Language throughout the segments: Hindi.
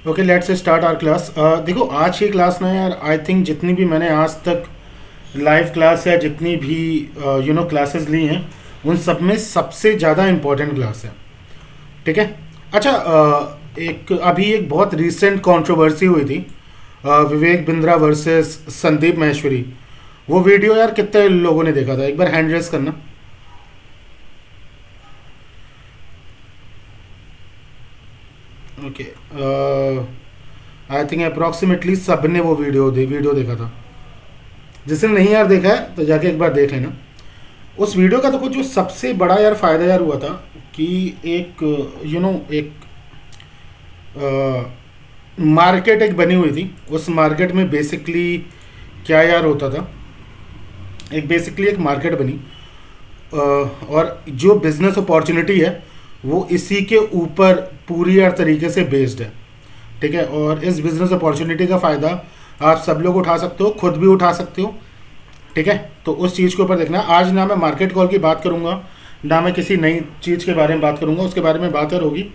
Okay, let's start our class. देखो, आज की क्लास में यार आई थिंक जितनी भी मैंने आज तक लाइव क्लास या जितनी भी क्लासेस ली हैं, उन सब में सबसे ज़्यादा इम्पोर्टेंट क्लास है। ठीक है। अच्छा, एक अभी एक बहुत रीसेंट कंट्रोवर्सी हुई थी, विवेक बिंद्रा वर्सेस संदीप माहेश्वरी। वो वीडियो यार कितने लोगों ने देखा था? एक बार हैंड रेस करना। ओके, आई थिंक अप्रॉक्सीमेटली सब ने वो वीडियो देखा था। जिसने नहीं यार देखा है तो जाके एक बार देख लेना उस वीडियो का। देखो, जो सबसे बड़ा यार फ़ायदा यार हुआ था कि एक एक मार्केट एक बनी हुई थी। उस मार्केट में बेसिकली क्या यार होता था, एक मार्केट बनी, और जो बिज़नेस अपॉर्चुनिटी है वो इसी के ऊपर पूरी यार तरीके से बेस्ड है। ठीक है। और इस बिज़नेस अपॉर्चुनिटी का फ़ायदा आप सब लोग उठा सकते हो, खुद भी उठा सकते हो। ठीक है। तो उस चीज़ के ऊपर देखना। आज ना मैं मार्केट कॉल की बात करूँगा, ना मैं किसी नई चीज़ के बारे में बात करूँगा, उसके बारे में बात और होगी।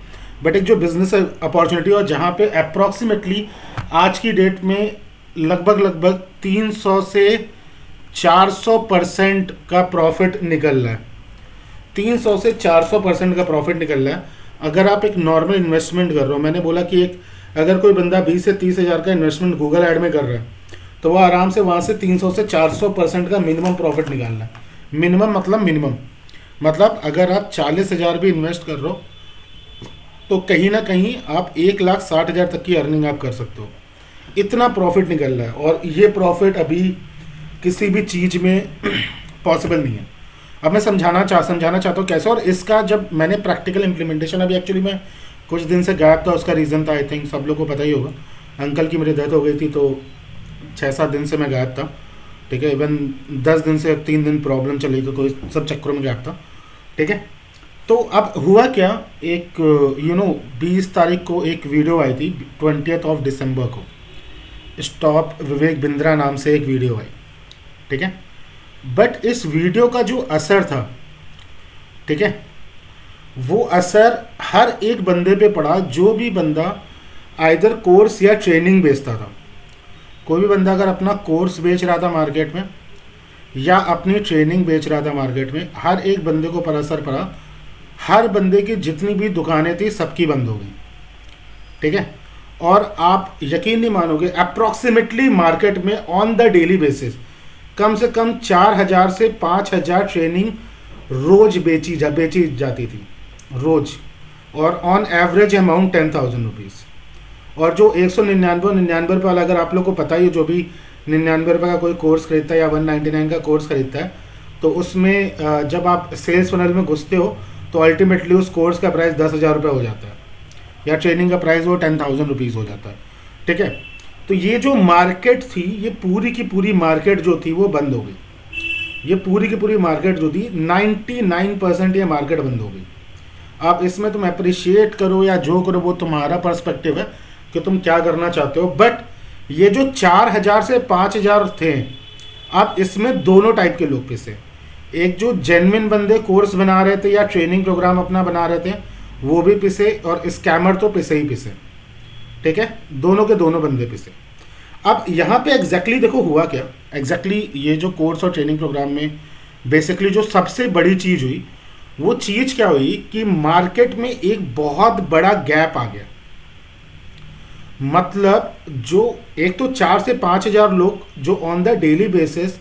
बट एक जो बिज़नेस अपॉर्चुनिटी और जहाँ पे अप्रॉक्सीमेटली आज की डेट में लगभग 300 से 400% का प्रॉफिट निकल रहा है। 300 से 400% का प्रॉफिट निकल रहा है अगर आप एक नॉर्मल इन्वेस्टमेंट कर रहे हो। मैंने बोला कि एक अगर कोई बंदा 20 से 30 हज़ार का इन्वेस्टमेंट गूगल ऐड में कर रहा है तो वो आराम से वहाँ से 300 से 400% का मिनिमम प्रॉफिट निकालना है। मिनिमम मतलब अगर आप 40 हज़ार भी इन्वेस्ट कर रहे हो तो कहीं ना कहीं आप 1,60,000 तक की अर्निंग आप कर सकते हो। इतना प्रॉफिट निकल रहा है और ये प्रॉफिट अभी किसी भी चीज़ में पॉसिबल नहीं है। अब मैं समझाना चाहता हूँ कैसे। और इसका जब मैंने प्रैक्टिकल इम्प्लीमेंटेशन, अभी एक्चुअली मैं कुछ दिन से गायब था, उसका रीज़न था आई थिंक सब लोग को पता ही होगा। अंकल की मेरी डेथ हो गई थी तो 6-7 दिन से मैं गायब था। ठीक है। इवन 10 दिन से 3 दिन प्रॉब्लम चली तो कोई सब चक्करों में गायब था। ठीक है। तो अब हुआ क्या, एक 20 तारीख को एक वीडियो आई थी, 20 दिसंबर को स्टॉप विवेक बिंद्रा नाम से एक वीडियो आई। ठीक है। बट इस वीडियो का जो असर था, ठीक है, वो असर हर एक बंदे पे पड़ा जो भी बंदा आइदर कोर्स या ट्रेनिंग बेचता था। कोई भी बंदा अगर अपना कोर्स बेच रहा था मार्केट में या अपनी ट्रेनिंग बेच रहा था मार्केट में, हर एक बंदे को पर असर पड़ा। हर बंदे की जितनी भी दुकानें थी सबकी बंद हो गई। ठीक है। और आप यकीन नहीं मानोगे, अप्रॉक्सीमेटली मार्केट में ऑन द डेली बेसिस कम से कम 4,000 से 5,000 ट्रेनिंग रोज बेची जाती थी रोज, और ऑन एवरेज अमाउंट 10,000 रुपीज़। और जो 199 रुपये वाला, अगर आप लोग को पता ही है, जो भी 99 रुपये का कोई कोर्स खरीदता है या 199 का कोर्स खरीदता है तो उसमें जब आप सेल्स फनल में घुसते हो तो अल्टीमेटली उस कोर्स का प्राइस 10,000 रुपये हो जाता है, या ट्रेनिंग का प्राइस वो 10,000 रुपीज़ हो जाता है। ठीक है। तो ये जो मार्केट थी, ये पूरी की पूरी मार्केट जो थी वो बंद हो गई। ये पूरी की पूरी मार्केट जो थी 99% ये मार्केट बंद हो गई। आप इसमें तुम अप्रिशिएट करो या जो करो वो तुम्हारा पर्सपेक्टिव है कि तुम क्या करना चाहते हो। बट ये जो 4,000 से 5,000 थे, आप इसमें दोनों टाइप के लोग पिसे। एक जो जेन्युइन बंदे कोर्स बना रहे थे या ट्रेनिंग प्रोग्राम अपना बना रहे थे वो भी पिसे, और स्कैमर तो पिसे ही पिसे। ठीक है। दोनों के दोनों बंदे पिसे। अब यहाँ पे एग्जैक्टली देखो हुआ क्या। एग्जैक्टली ये जो कोर्स और ट्रेनिंग प्रोग्राम में बेसिकली जो सबसे बड़ी चीज़ हुई, वो चीज़ क्या हुई कि मार्केट में एक बहुत बड़ा गैप आ गया। मतलब जो एक तो 4 से 5,000 लोग जो ऑन द डेली बेसिस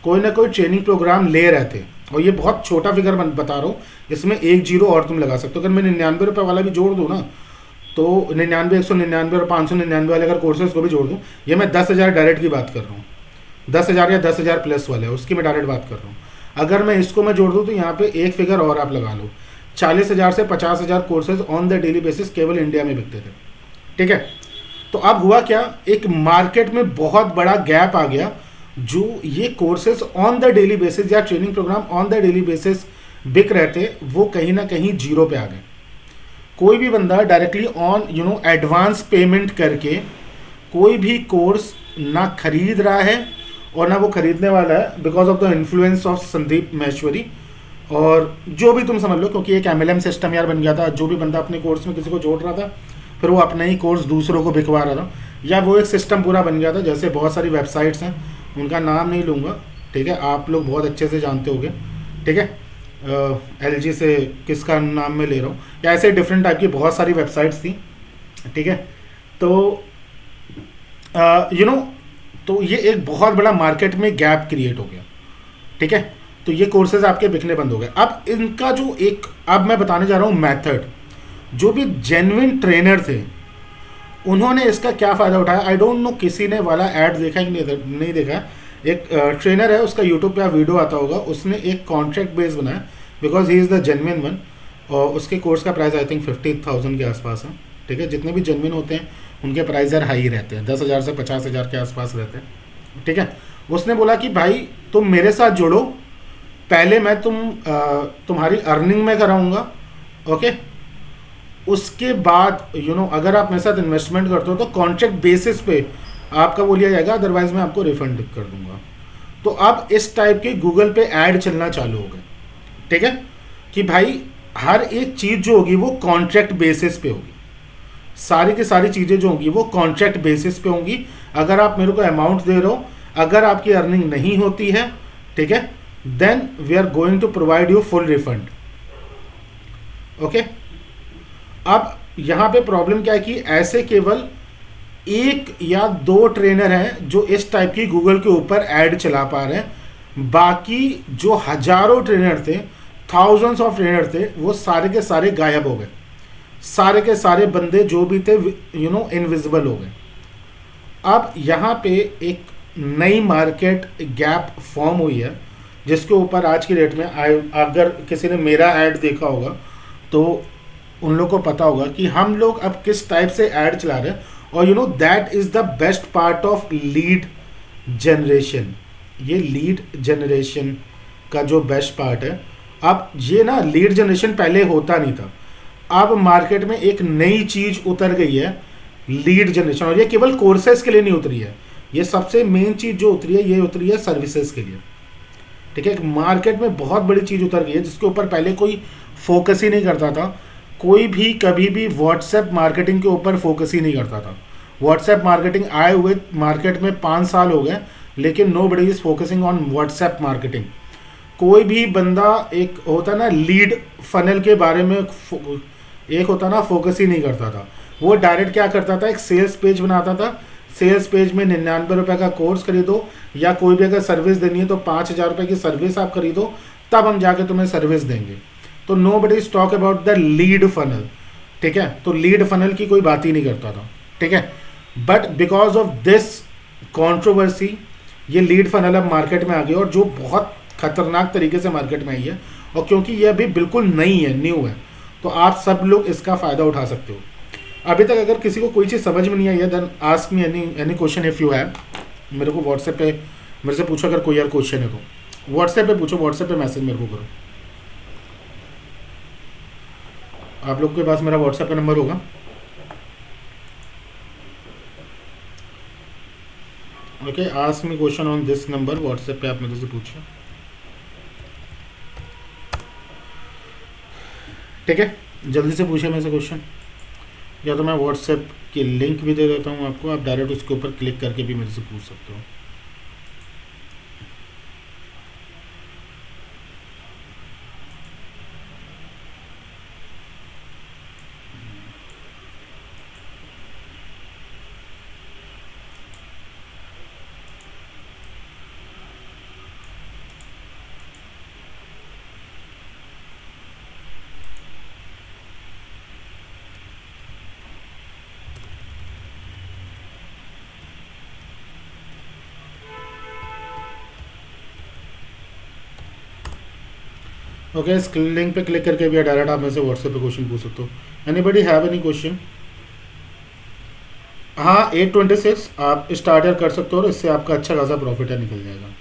कोई ना कोई ट्रेनिंग प्रोग्राम ले रहे थे, और ये बहुत छोटा फिगर बता रहा हूँ, इसमें एक जीरो और तुम लगा सकते हो। अगर मैं 99 रुपये वाला भी जोड़ दूँ ना तो 99, 199 और 599 वाले अगर कोर्सेज को भी जोड़ दूँ, ये मैं 10,000 डायरेक्ट की बात कर रहा हूँ। 10,000 या 10,000 प्लस वाले उसकी मैं डायरेक्ट बात कर रहा हूँ। अगर मैं इसको मैं जोड़ दूँ तो यहाँ पे एक फिगर और आप लगा लो, 40,000 से 50,000 courses on the daily basis केवल इंडिया में बिकते थे। ठीक है। तो अब हुआ क्या, एक मार्केट में बहुत बड़ा गैप आ गया। जो ये courses on the daily basis या training programme on the daily basis बिक रहे थे वो कहीं ना कहीं जीरो पे आ गए। कोई भी बंदा डायरेक्टली ऑन एडवांस पेमेंट करके कोई भी कोर्स ना खरीद रहा है और ना वो खरीदने वाला है, because of the influence of Sandeep Maheshwari. और जो भी तुम समझ लो, क्योंकि एक MLM सिस्टम यार बन गया था। जो भी बंदा अपने कोर्स में किसी को जोड़ रहा था फिर वो अपना ही कोर्स दूसरों को बिकवा रहा था, या वो एक सिस्टम पूरा बन गया था। जैसे बहुत सारी वेबसाइट्स हैं, उनका नाम नहीं लूँगा, ठीक है, आप लोग बहुत अच्छे से जानते होंगे, ठीक है, LG से किसका नाम मैं ले रहा हूँ, या ऐसे डिफरेंट टाइप की बहुत सारी वेबसाइट्स थी, ठीक है। तो यू नो तो ये एक बहुत बड़ा मार्केट में गैप क्रिएट हो गया, ठीक है। तो ये कोर्सेज आपके बिकने बंद हो गए। अब इनका जो एक, अब मैं बताने जा रहा हूँ मेथड, जो भी जेन्युइन ट्रेनर थे उन्होंने इसका क्या फ़ायदा उठाया। आई डोंट नो किसी ने वाला ऐड देखा है कि नहीं देखा है। एक ट्रेनर है, उसका यूट्यूब पे आप वीडियो आता होगा, उसने एक कॉन्ट्रैक्ट बेस बनाया, because he is the genuine one, और उसके कोर्स का प्राइस आई थिंक 50,000 के आसपास है, ठीक है। जितने भी जेन्युइन होते हैं उनके प्राइस यार हाई रहते हैं, 10,000 से 50,000 के आसपास रहते हैं, ठीक है। उसने बोला कि भाई तुम मेरे साथ जुड़ो, पहले मैं तुम्हारी अर्निंग में कराऊंगा, ओके। उसके बाद अगर आप मेरे साथ इन्वेस्टमेंट करते हो तो कॉन्ट्रैक्ट बेसिस पे आपका वो लिया जाएगा, अदरवाइज मैं आपको रिफंड कर दूंगा। तो अब इस टाइप के गूगल पे ऐड चलना चालू हो गए, ठीक है, कि भाई हर एक चीज़ जो होगी वो कॉन्ट्रैक्ट बेसिस पे होगी, सारी की सारी चीज़ें जो होंगी वो कॉन्ट्रैक्ट बेसिस पे होंगी। अगर आप मेरे को अमाउंट दे रहे हो, अगर आपकी अर्निंग नहीं होती है, ठीक है, then we are going to provide you full refund, okay. अब यहाँ पे प्रॉब्लम क्या है कि ऐसे केवल एक या दो ट्रेनर हैं जो इस टाइप की गूगल के ऊपर ऐड चला पा रहे हैं। बाकी जो हजारों ट्रेनर थे, थाउजेंड्स ऑफ ट्रेनर थे, वो सारे के सारे गायब हो गए, सारे के सारे बंदे जो भी थे इनविजिबल हो गए। अब यहाँ पे एक नई मार्केट गैप फॉर्म हुई है, जिसके ऊपर आज की डेट में अगर किसी ने मेरा ऐड देखा होगा तो उन लोग को पता होगा कि हम लोग अब किस टाइप से ऐड चला रहे हैं। और that is the best part of lead generation. ये लीड जनरेशन का जो बेस्ट पार्ट है, अब ये ना लीड जनरेशन पहले होता नहीं था, अब मार्केट में एक नई चीज़ उतर गई है, लीड जनरेशन। और ये केवल कोर्सेज के लिए नहीं उतरी है, ये सबसे मेन चीज़ जो उतरी है, ये उतरी है सर्विसेज के लिए, ठीक है। मार्केट में बहुत बड़ी चीज़ उतर गई है जिसके ऊपर पहले कोई फोकस ही नहीं करता था। कोई भी कभी भी व्हाट्सएप मार्केटिंग के ऊपर फोकस ही नहीं करता था। व्हाट्सएप मार्केटिंग आए हुए मार्केट में 5 साल हो गए, लेकिन nobody is focusing on WhatsApp marketing. कोई भी बंदा, एक होता ना लीड फनल के बारे में, एक होता ना फोकस ही नहीं करता था। वो डायरेक्ट क्या करता था, एक सेल्स पेज बनाता था, सेल्स पेज में 99 रुपये का कोर्स खरीदो, या कोई भी अगर सर्विस देनी है तो 5,000 रुपये की सर्विस आप खरीदो, तब हम जाके तुम्हें सर्विस देंगे। तो nobody is talk about the lead funnel, ठीक है। तो लीड फनल की कोई बात ही नहीं करता था, ठीक है। But because of this controversy ये लीड फनल अब मार्केट में आ गई, और जो बहुत खतरनाक तरीके से मार्केट में आई है। और क्योंकि ये अभी बिल्कुल नई है, न्यू है, तो आप सब लोग इसका फ़ायदा उठा सकते हो। अभी तक अगर किसी को कोई चीज़ समझ में नहीं आई है, then ask me any question if you have. मेरे को व्हाट्सएप पे मेरे से पूछो, अगर कोई यार क्वेश्चन है तो व्हाट्सएप पे पूछो, व्हाट्सएप पे मैसेज मेरे को करो। आप लोग के पास मेरा व्हाट्सएप का नंबर होगा, okay. Ask me question on this number, WhatsApp पे आप मेरे से पूछिए, ठीक है। जल्दी से पूछिए मेरे से क्वेश्चन, या तो मैं व्हाट्सएप की लिंक भी दे देता हूँ आपको, आप डायरेक्ट उसके ऊपर क्लिक करके भी मेरे से पूछ सकते हो। ओके, इस लिंक पे क्लिक करके भी डायरेक्ट आप मेरे से व्हाट्सएप पे क्वेश्चन पूछ सकते हो। Anybody have any question? हाँ, 826 आप स्टार्टर कर सकते हो, और इससे आपका अच्छा खासा प्रॉफिट है, निकल जाएगा।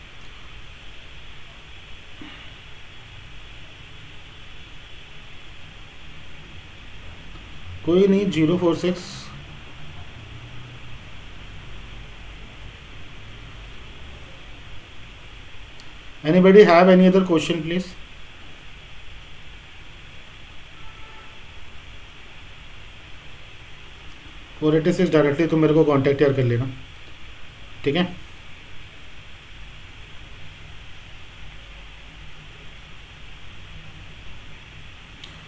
कोई नहीं, 046। Anybody have any other question please? 486 directly तुम मेरे को कांटेक्ट यार कर लेना, ठीक है।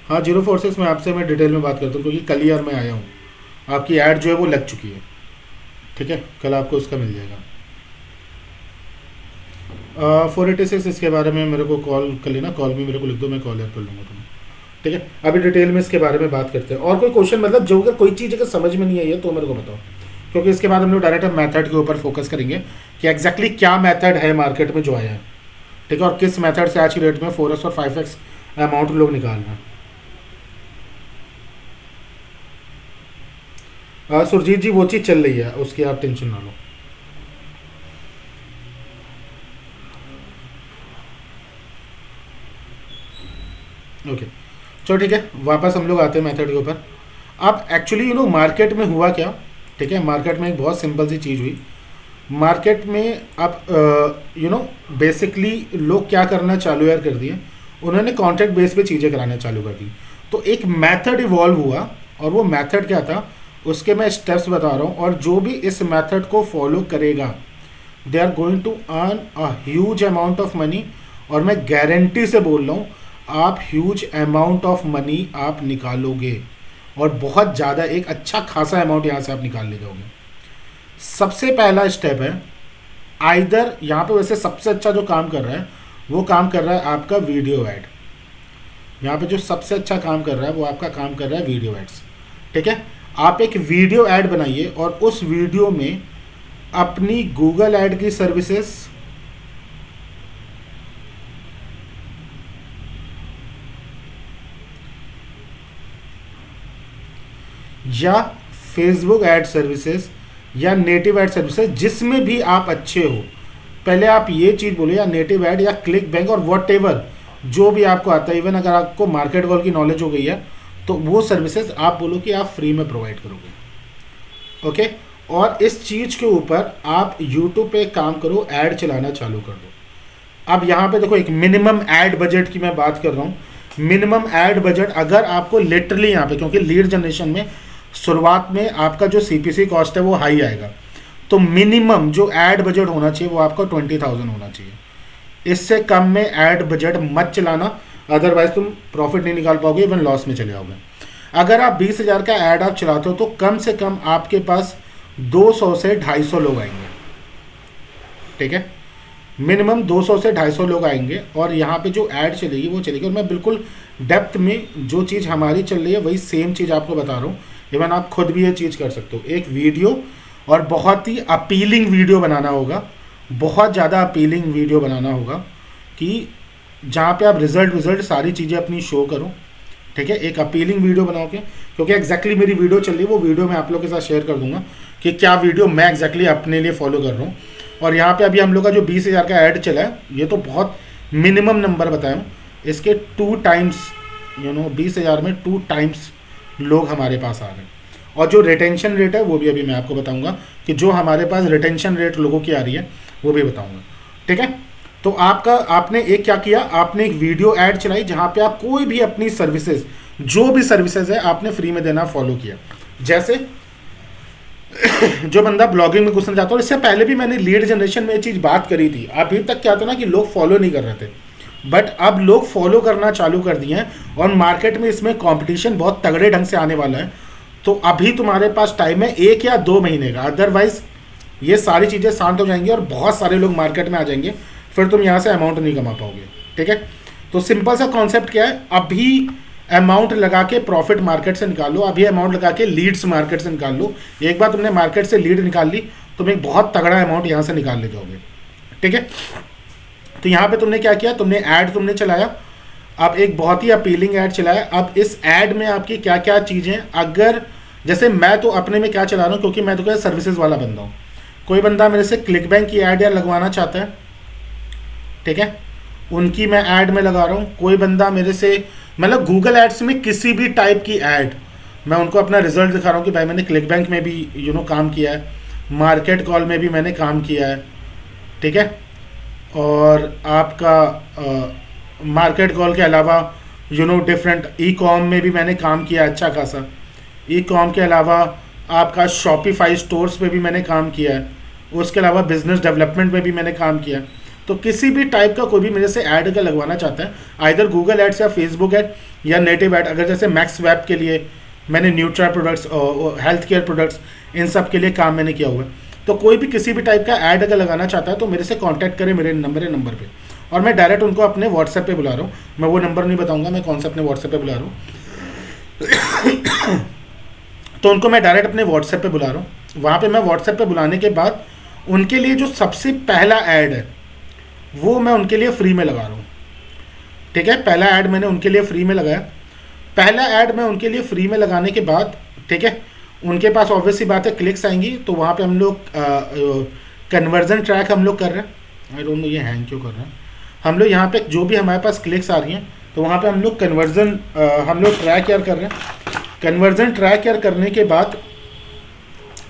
हाँ 046 में आपसे मैं डिटेल में बात करता हूँ, क्योंकि कल ही यार मैं आया हूँ, आपकी ऐड जो है वो लग चुकी है, ठीक है, कल आपको उसका मिल जाएगा। 486 इसके बारे में मेरे को कॉल कर लेना, कॉल में मेरे को लिख दो, मैं कॉल यार कर लूँगा तुम्हें, ठीक है। अभी डिटेल में इसके बारे में बात करते हैं। और कोई क्वेश्चन, मतलब जो अगर कोई चीज़ अगर समझ में नहीं आई है तो मेरे को बताओ, क्योंकि इसके बाद हम लोग डायरेक्ट मेथड के ऊपर फोकस करेंगे कि एग्जैक्टली क्या मेथड है मार्केट में जो आया है, ठीक है, और किस मेथड से आज की डेट में 4x और 5x अमाउंट लोग निकाल रहे हैं। सुरजीत जी वो चीज़ चल रही है, उसकी आप टेंशन ना लो। ओके चलो ठीक है, वापस हम लोग आते हैं मेथड के ऊपर। अब एक्चुअली मार्केट में हुआ क्या, ठीक है, मार्केट में एक बहुत सिंपल सी चीज़ हुई। मार्केट में अब बेसिकली लोग क्या करना चालू यार कर दिए, उन्होंने कॉन्ट्रैक्ट बेस पे चीज़ें कराना चालू कर दी। तो एक मेथड इवॉल्व हुआ, और वो मेथड क्या था उसके मैं स्टेप्स बता रहा हूँ, और जो भी इस मेथड को फॉलो करेगा they are going to earn a huge amount of money. और मैं गारंटी से बोल रहा हूँ आप ह्यूज अमाउंट ऑफ मनी आप निकालोगे, और बहुत ज़्यादा एक अच्छा खासा अमाउंट यहाँ से आप निकाल ले जाओगे। सबसे पहला स्टेप है, आइदर यहाँ पे वैसे सबसे अच्छा जो काम कर रहा है वो काम कर रहा है आपका वीडियो ऐड। यहाँ पे जो सबसे अच्छा काम कर रहा है वो आपका काम कर रहा है वीडियो एड्स, ठीक है। आप एक वीडियो ऐड बनाइए और उस वीडियो में अपनी गूगल ऐड की सर्विसेज या फेसबुक ऐड सर्विसेज या नेटिव ऐड सर्विसेज, जिसमें भी आप अच्छे हो, पहले आप ये चीज़ बोलो, या नेटिव ऐड या क्लिक बैंक और वॉट एवर जो भी आपको आता है। इवन अगर आपको मार्केट वॉल की नॉलेज हो गई है तो वो सर्विसेज आप बोलो कि आप फ्री में प्रोवाइड करोगे, ओके। और इस चीज़ के ऊपर आप यूट्यूब पे काम करो, ऐड चलाना चालू कर दो। अब यहाँ पे देखो, एक मिनिमम ऐड बजट की मैं बात कर रहा हूँ। मिनिमम ऐड बजट अगर आपको लिटरली यहाँ पे, क्योंकि लीड जनरेशन में शुरुआत में आपका जो CPC कॉस्ट है वो हाई आएगा, तो मिनिमम जो ऐड बजट होना चाहिए वो आपका 20,000 होना चाहिए। इससे कम में ऐड बजट मत चलाना, अदरवाइज तुम प्रॉफिट नहीं निकाल पाओगे, इवन लॉस में चले जाओगे। अगर आप 20,000 का ऐड आप चलाते हो तो कम से कम आपके पास 200 से 250 लोग आएंगे, ठीक है। मिनिमम 200 से 250 लोग आएंगे, और यहाँ पे जो ऐड चलेगी वो चलेगी। और मैं बिल्कुल डेप्थ में जो चीज़ हमारी चल रही है वही सेम चीज़ आपको बता रहा हूँ। इवन आप खुद भी ये चीज़ कर सकते हो। एक वीडियो, और बहुत ही अपीलिंग वीडियो बनाना होगा, बहुत ज़्यादा अपीलिंग वीडियो बनाना होगा कि जहाँ पे आप रिजल्ट सारी चीज़ें अपनी शो करो, ठीक है। एक अपीलिंग वीडियो बनाओगे, क्योंकि एग्जैक्टली मेरी वीडियो चल रही है, वो वीडियो मैं आप लोगों के साथ शेयर कर दूंगा कि क्या वीडियो मैं एग्जैक्टली अपने लिए फॉलो कर रहा हूँ। और यहाँ पे अभी हम लोग का जो 20,000 का ऐड चला है, ये तो बहुत मिनिमम नंबर बताया हूँ, इसके 2 टाइम्स 20,000 में 2 टाइम्स लोग हमारे पास आ रहे हैं। और जो रिटेंशन रेट है वो भी अभी मैं आपको बताऊंगा कि जो हमारे पास रिटेंशन रेट लोगों की आ रही है वो भी बताऊंगा, ठीक है। तो आपने एक क्या किया, आपने एक वीडियो ऐड चलाई जहां पे आप कोई भी अपनी सर्विसेज, जो भी सर्विसेज है आपने फ्री में देना फॉलो किया। जैसे जो बंदा ब्लॉगिंग में घुसना चाहता है, इससे पहले भी मैंने लीड जनरेशन में ये चीज़ बात करी थी। अभी तक क्या था ना कि लोग फॉलो नहीं कर रहे थे, बट अब लोग फॉलो करना चालू कर दिए हैं, और मार्केट में इसमें कंपटीशन बहुत तगड़े ढंग से आने वाला है। तो अभी तुम्हारे पास टाइम है 1 या 2 महीने का, अदरवाइज ये सारी चीज़ें शांत हो जाएंगी और बहुत सारे लोग मार्केट में आ जाएंगे, फिर तुम यहाँ से अमाउंट नहीं कमा पाओगे, ठीक है। तो सिंपल सा कॉन्सेप्ट क्या है, अभी अमाउंट लगा के प्रॉफिट मार्केट से निकाल लो, अभी अमाउंट लगा के लीड्स मार्केट से निकाल लो। एक बार तुमने मार्केट से लीड निकाल ली, तुम एक बहुत तगड़ा अमाउंट यहाँ से निकाल ले जाओगे, ठीक है। तो यहाँ पे तुमने क्या किया, तुमने ऐड तुमने चलाया, अब एक बहुत ही अपीलिंग ऐड चलाया। अब इस ऐड में आपकी क्या क्या चीज़ें, अगर जैसे मैं तो अपने में क्या चला रहा हूँ, क्योंकि मैं तो क्या सर्विसेज वाला बंदा हूँ। कोई बंदा मेरे से क्लिक बैंक की ऐड या लगवाना चाहता है, ठीक है, उनकी मैं ऐड में लगा रहा हूँ। कोई बंदा मेरे से, मतलब गूगल एड्स में किसी भी टाइप की ऐड, मैं उनको अपना रिजल्ट दिखा रहा हूँ कि भाई मैंने क्लिक बैंक में भी काम किया है, मार्केट कॉल में भी मैंने काम किया है, ठीक है। और आपका मार्केट कॉल के अलावा डिफरेंट ई कॉम में भी मैंने काम किया अच्छा खासा। ई कॉम के अलावा आपका शॉपिफाई स्टोर्स पे भी मैंने काम किया है, उसके अलावा बिजनेस डेवलपमेंट में भी मैंने काम किया है। तो किसी भी टाइप का कोई भी मेरे से ऐड का लगवाना चाहता है, आइदर गूगल एड्स या फेसबुक ऐड या नेटिव ऐड, अगर जैसे मैक्स वेब के लिए मैंने nutra products, health care products, इन सब के लिए काम मैंने किया हुआ है। तो कोई भी किसी भी टाइप का ऐड अगर लगाना चाहता है तो मेरे से कांटेक्ट करे मेरे नंबर पे, और मैं डायरेक्ट उनको अपने व्हाट्सएप पे बुला रहा हूँ। मैं वो नंबर नहीं बताऊंगा मैं कौन सा अपने व्हाट्सएप पे बुला रहा हूँ। तो उनको मैं डायरेक्ट अपने व्हाट्सएप पे बुला रहा हूँ। वहाँ पे मैं व्हाट्सएप पे बुलाने के बाद उनके लिए जो सबसे पहला ऐड है वो मैं उनके लिए फ्री में लगा रहा हूँ। ठीक है, पहला ऐड मैंने उनके लिए फ्री में लगाया। पहला ऐड मैं उनके लिए फ्री में लगाने के बाद, ठीक है, उनके पास ऑब्वियस सी बात है क्लिक्स आएंगी, तो वहाँ पे हम लोग कन्वर्जन ट्रैक हम लोग कर रहे हैं। आई डोंट नो ये हैंग क्यों कर रहा है। हम लोग यहाँ पे जो भी हमारे पास क्लिक्स आ रही हैं तो वहाँ पे हम लोग कन्वर्जन हम लोग ट्रैक यार कर रहे हैं। कन्वर्जन ट्रैक यार करने के बाद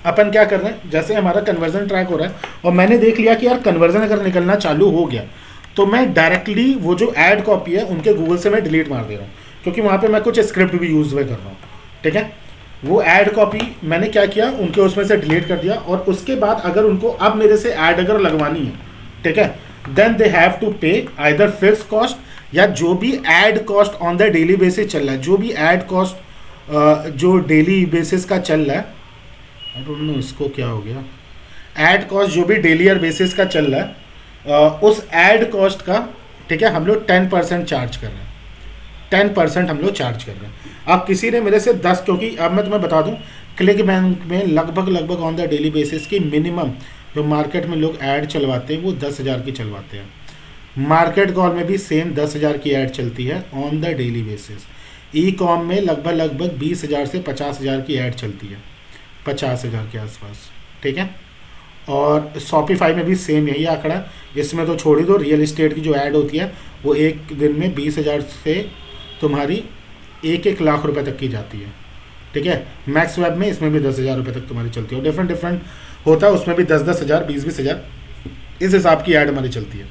अपन क्या कर रहे हैं, जैसे हमारा कन्वर्जन ट्रैक हो रहा है और मैंने देख लिया कि यार कन्वर्जन अगर निकलना चालू हो गया तो मैं डायरेक्टली वो जो ऐड कॉपी है उनके गूगल से मैं डिलीट मार दे रहा हूँ, क्योंकि वहाँ पे मैं कुछ स्क्रिप्ट भी यूज़ कर रहा हूँ। ठीक है, वो ऐड कॉपी मैंने क्या किया उनके उसमें से डिलीट कर दिया। और उसके बाद अगर उनको अब मेरे से ऐड अगर लगवानी है, ठीक है, देन दे हैव टू पे आइदर फिक्स कॉस्ट या जो भी add cost on the daily basis चल रहा है, जो भी ऐड कॉस्ट जो डेली बेसिस का चल रहा है, आई डोंट नो इसको क्या हो गया, ऐड कॉस्ट जो भी डेली और बेसिस का चल रहा है उस ऐड कॉस्ट का, ठीक है, हम लोग 10% चार्ज कर रहे हैं। 10% हम लोग चार्ज कर रहे हैं। अब किसी ने मेरे से 10, क्योंकि अब मैं तुम्हें बता दूं क्लिक बैंक में लगभग ऑन द डेली बेसिस की मिनिमम जो मार्केट में लोग ऐड चलवाते हैं वो 10,000 की चलवाते हैं। मार्केट कॉल में भी सेम 10,000 की ऐड चलती है on the daily basis. E com में लगभग 20,000 से 50,000 की ऐड चलती है, 50,000 के आसपास। ठीक है, और शॉपिफाई में भी सेम यही आंकड़ा। इसमें तो छोड़ ही दो, रियल इस्टेट की जो ऐड होती है वो एक दिन में 20,000 से तुम्हारी 1-1 लाख रुपए तक की जाती है। ठीक है, मैक्स वेब में इसमें भी 10,000 रुपये तक तुम्हारी चलती है, और डिफरेंट होता है, उसमें भी 10-10 हज़ार 20-20 हज़ार इस हिसाब की ऐड हमारी चलती है।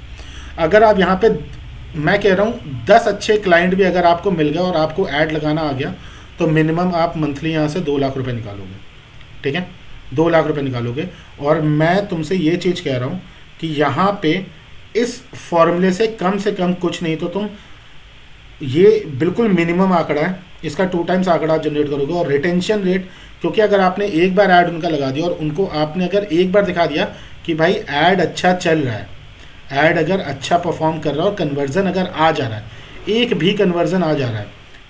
अगर आप यहाँ पे, मैं कह रहा हूँ 10 अच्छे क्लाइंट भी अगर आपको मिल गए और आपको ऐड लगाना आ गया तो मिनिमम आप मंथली यहाँ से 2 लाख रुपये निकालोगे। ठीक है, 2 लाख रुपये निकालोगे। और मैं तुमसे ये चीज़ कह रहा हूँ कि यहाँ पे इस फॉर्मूले से कम कुछ नहीं तो तुम, ये बिल्कुल मिनिमम आंकड़ा है, इसका 2 टाइम्स आंकड़ा जनरेट करोगे। और रिटेंशन रेट, क्योंकि अगर आपने एक बार ऐड उनका लगा दिया और उनको आपने अगर एक बार दिखा दिया कि भाई ऐड अच्छा चल रहा है, ऐड अगर अच्छा परफॉर्म कर रहा है और कन्वर्जन अगर आ जा रहा है, एक भी कन्वर्जन आ जा रहा है,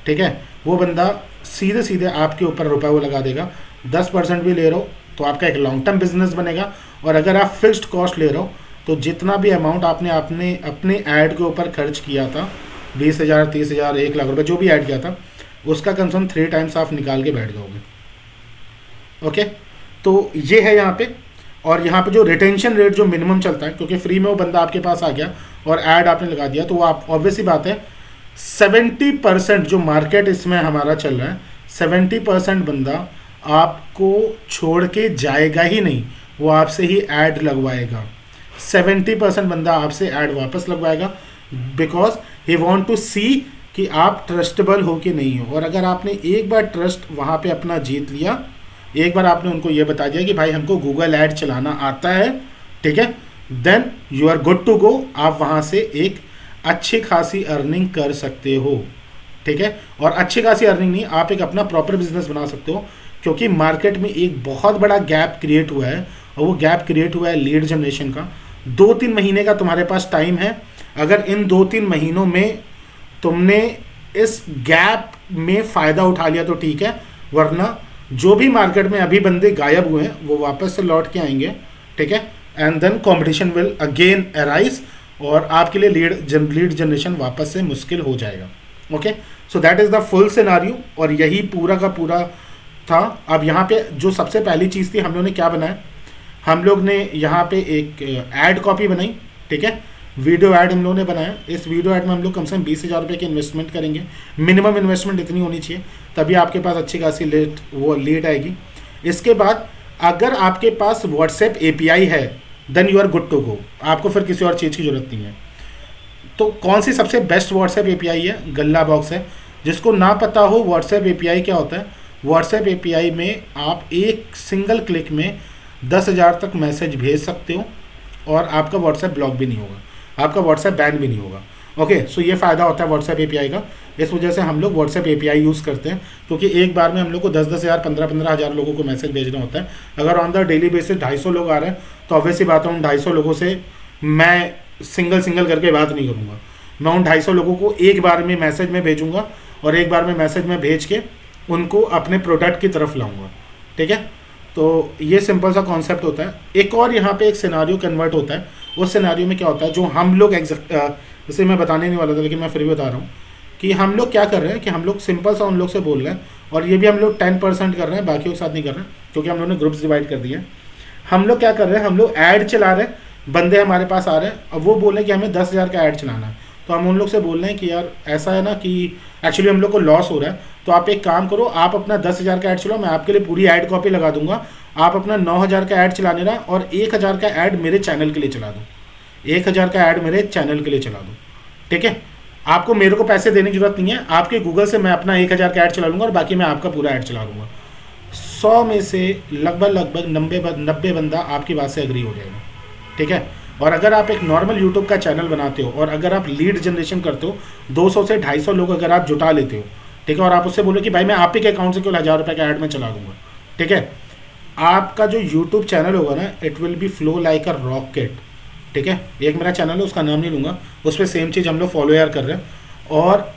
ठीक है, वो बंदा सीधे आपके ऊपर रुपये वो लगा देगा। 10% भी ले रहे हो तो आपका एक लॉन्ग टर्म बिजनेस बनेगा। और अगर आप फिक्स्ड कॉस्ट ले रहे हो तो जितना भी अमाउंट आपने अपने ऐड के ऊपर खर्च किया था, 20,000, 30,000, 1 लाख रुपए जो भी ऐड किया था, उसका कम से कम 3 टाइम्स आप निकाल के बैठ जाओगे। ओके, तो ये है यहाँ पे। और यहाँ पे जो रिटेंशन रेट जो मिनिमम चलता है, क्योंकि फ्री में वो बंदा आपके पास आ गया और ऐड आपने लगा दिया, तो वो आप ऑब्वियस ही बात है 70% जो मार्केट इसमें हमारा चल रहा है, 70% बंदा आपको छोड़ के जाएगा ही नहीं, वो आपसे ही ऐड लगवाएगा। 70% बंदा आपसे ऐड वापस लगवाएगा, बिकॉज ही वॉन्ट टू सी कि आप ट्रस्टेबल हो कि नहीं हो। और अगर आपने एक बार ट्रस्ट वहाँ पे अपना जीत लिया, एक बार आपने उनको ये बता दिया कि भाई हमको गूगल ऐड चलाना आता है, ठीक है, then you are good to go. आप वहाँ से एक अच्छी खासी अर्निंग कर सकते हो। ठीक है, और अच्छी खासी अर्निंग नहीं, आप एक अपना प्रॉपर बिजनेस बना सकते हो, क्योंकि मार्केट में एक बहुत बड़ा गैप क्रिएट हुआ है, और वो गैप क्रिएट हुआ है लीड जनरेशन का। 2-3 महीने का तुम्हारे पास टाइम है। अगर इन 2-3 महीनों में तुमने इस गैप में फ़ायदा उठा लिया तो ठीक है, वरना जो भी मार्केट में अभी बंदे गायब हुए हैं वो वापस से लौट के आएंगे। ठीक है, and then competition will again arise और आपके लिए लीड जनरेशन वापस से मुश्किल हो जाएगा। Okay, so that is the full scenario, और यही पूरा का पूरा था। अब यहाँ पे जो सबसे पहली चीज़ थी, हम लोग ने क्या बनाया, हम लोग ने यहाँ पे एक ऐड कॉपी बनाई। ठीक है, वीडियो ऐड हम लोगों ने बनाया। इस वीडियो ऐड में हम लोग कम से कम 20,000 रुपये की इन्वेस्टमेंट करेंगे। मिनिमम इन्वेस्टमेंट इतनी होनी चाहिए, तभी आपके पास अच्छी खासी लीड आएगी। इसके बाद अगर आपके पास व्हाट्सएप API है, then you are good to go. आपको फिर किसी और चीज़ की ज़रूरत नहीं है। तो कौन सी सबसे बेस्ट व्हाट्सएप API है? गल्ला बॉक्स है। जिसको ना पता हो व्हाट्सएप API क्या होता है, व्हाट्सएप एपीआई में आप एक सिंगल क्लिक में 10,000 तक मैसेज भेज सकते हो और आपका व्हाट्सएप ब्लॉक भी नहीं होगा, आपका व्हाट्सएप बैन भी नहीं होगा। ओके, सो ये फ़ायदा होता है व्हाट्सएप एपीआई का। इस वजह से हम लोग व्हाट्सएप एपीआई यूज़ करते हैं, क्योंकि एक बार में हम लोग को 10-10 हज़ार 15-15 हज़ार लोगों को मैसेज भेजना होता है। अगर ऑन द डेली बेसिस 250 लोग आ रहे हैं तो ऑब्वियस सी बात है उन 250 लोगों से मैं सिंगल करके बात नहीं करूँगा, मैं उन 250 लोगों को एक बार में मैसेज में भेजूँगा और एक बार में मैसेज में भेज के उनको अपने प्रोडक्ट की तरफ लाऊंगा। ठीक है, तो ये सिंपल सा कॉन्सेप्ट होता है। एक और यहाँ पे एक सिनारियो कन्वर्ट होता है। उस सिनारियो में क्या होता है, जो हम लोग जैसे मैं बताने नहीं वाला था लेकिन मैं फिर भी बता रहा हूँ कि हम लोग क्या कर रहे हैं कि हम लोग सिंपल सा उन लोग से बोल रहे हैं, और ये भी हम लोग 10% कर रहे हैं, बाकियों के साथ नहीं कर रहे हैं क्योंकि हम लोगों ने ग्रुप्स डिवाइड कर दिए हैं। हम लोग क्या कर रहे हैं, हम लोग ऐड चला रहे हैं, बंदे हमारे पास आ रहे हैं, अब वो बोल रहे हैं कि हमें 10,000 का ऐड चलाना है, तो हम उन लोग से बोल रहे हैं कि यार ऐसा है ना कि एक्चुअली हम लोग को लॉस हो रहा है, तो आप एक काम करो, आप अपना 10,000 का ऐड चलाओ, मैं आपके लिए पूरी ऐड कॉपी लगा दूंगा, आप अपना 9,000 का ऐड चलाने रहा और 1,000 का ऐड मेरे चैनल के लिए चला दो, 1,000 का ऐड मेरे चैनल के लिए चला दो। ठीक है, आपको मेरे को पैसे देने की जरूरत नहीं है, आपके गूगल से मैं अपना 1,000 का ऐड चला लूँगा और बाकी मैं आपका पूरा ऐड चला दूँगा। 100 में से लगभग 90 बंदा आपकी बात से एग्री हो जाएगा। ठीक है, और अगर आप एक नॉर्मल यूट्यूब का चैनल बनाते हो और अगर आप लीड जनरेशन करते हो, 200 से 250 लोग अगर आप जुटा लेते हो, ठीक है, और आप उससे बोलो कि भाई मैं आप ही के अकाउंट से केवल 1,000 रुपये का ऐड में चला दूंगा, ठीक है, आपका जो यूट्यूब चैनल होगा ना, it will be flow like a rocket. ठीक है, एक मेरा चैनल है, उसका नाम नहीं लूँगा, उस पर सेम चीज़ हम लोग फॉलो यार कर रहे हैं, और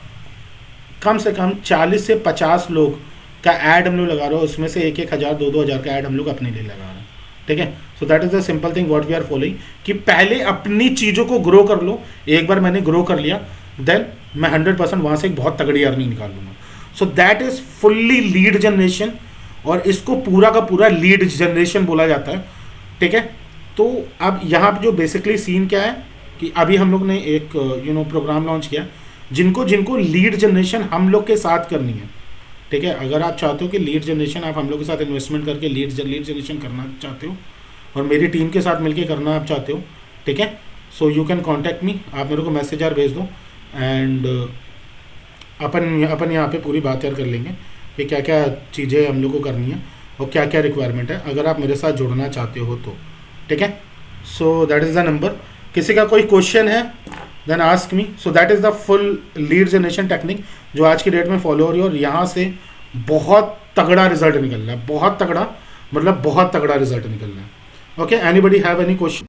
कम से कम 40 से 50 लोग का ऐड हम लोग लगा रहे हो, उसमें से 1-1 हज़ार 2-2 हज़ार का ऐड हम लोग अपने लिए लगा रहे हैं। ठीक है, so that is the simple thing what we are following, कि पहले अपनी चीज़ों को ग्रो कर लो। एक बार मैंने ग्रो कर लिया, देन मैं 100% वहाँ से एक बहुत तगड़ी अर्निंग निकाल लूँगा। सो that is fully lead generation, और इसको पूरा का पूरा लीड जनरेशन बोला जाता है। ठीक है, तो अब यहाँ पर जो बेसिकली सीन क्या है कि अभी हम लोग ने एक प्रोग्राम लॉन्च किया, जिनको लीड जनरेशन हम लोग के साथ करनी है। ठीक है, अगर आप चाहते हो कि लीड जनरेशन आप हम लोग के साथ इन्वेस्टमेंट करके लीड जनरेशन करना चाहते हो और मेरी टीम के साथ मिलके करना आप चाहते हो, ठीक है, so you can contact me, आप मेरे को मैसेज यार भेज दो, एंड अपन यहाँ पे पूरी बात यार कर लेंगे कि क्या क्या चीज़ें हम लोग को करनी है और क्या क्या रिक्वायरमेंट है, अगर आप मेरे साथ जुड़ना चाहते हो तो। ठीक है, so that is the number. किसी का कोई क्वेश्चन है then ask me. So that is the full lead generation technique जो आज की डेट में फॉलो हो रही है, और यहाँ से बहुत तगड़ा रिजल्ट निकल रहा है, बहुत तगड़ा, मतलब बहुत तगड़ा रिजल्ट निकल रहा है। Okay, anybody have any question?